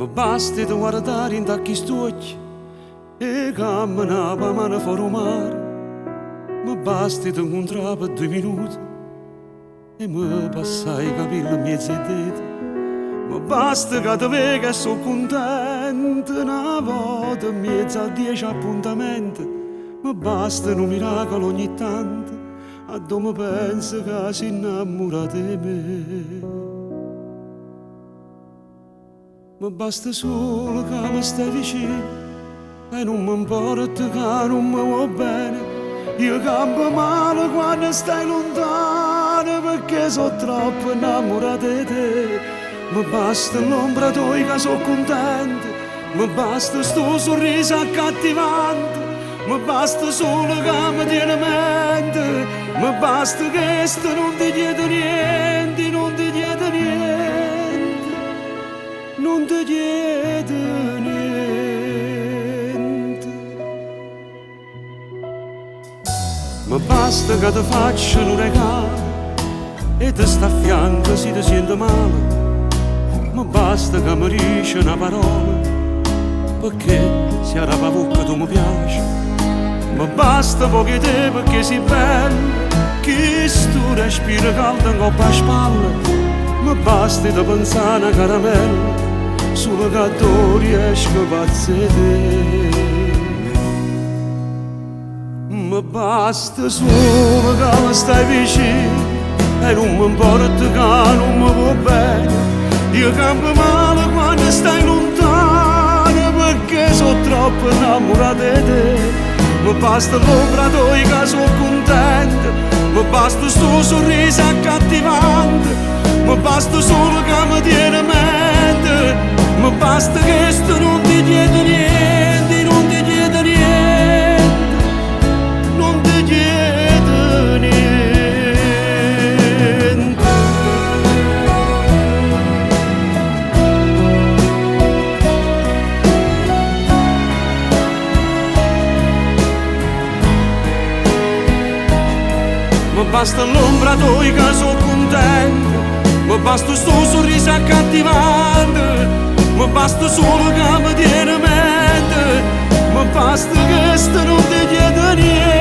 Ma basta di guardare in tacchi stuocchi e camminare a mano fuori il mare. Ma basta di incontrare per 2 minuti e mi passai i capelli in mezzo ai denti. Ma basta che ti vedo e sono contento una volta in mezzo a 10 appuntamenti. Ma basta un miracolo ogni tanto a dove penso che si innamora di me. Ma basta solo che mi stai vicino e non mi importa che non mi va bene. Io campo male quando stai lontano perché sono troppo innamorato di te. Ma basta l'ombra tua che sono contento, ma basta sto sorriso accattivante, ma basta solo che mi tiene mente, ma basta che non ti chiedo niente, non ti chiedo niente, non ti chiedo niente. Ma basta che ti faccio un regalo e ti sta a fianco se ti sento male. Ma basta che mi dici una parola perché si arrabba che tu mi piaci. Ma basta pochi te perché sei bello che tu respiri caldo in coppa a spalle. Ma basta di pensare a caramella solo che tu riesci a pazzi te. Ma basta solo che mi stai vicino e non mi importa che non mi va bene. Io campo male quando stai lontano perché sono troppo innamorato di te. Ma basta l'ombra tua che sono contento, ma basta sto sorriso accattivante, ma basta solo che mi tiene mente, ma basta che non ti chiedo niente, non ti chiedo niente, non ti chiedo niente. Ma basta l'ombra tua che sono contento, ma basta sto sorriso accattivante, ma basta solo che mi tiene mente, ma basta che non ti chiedo niente.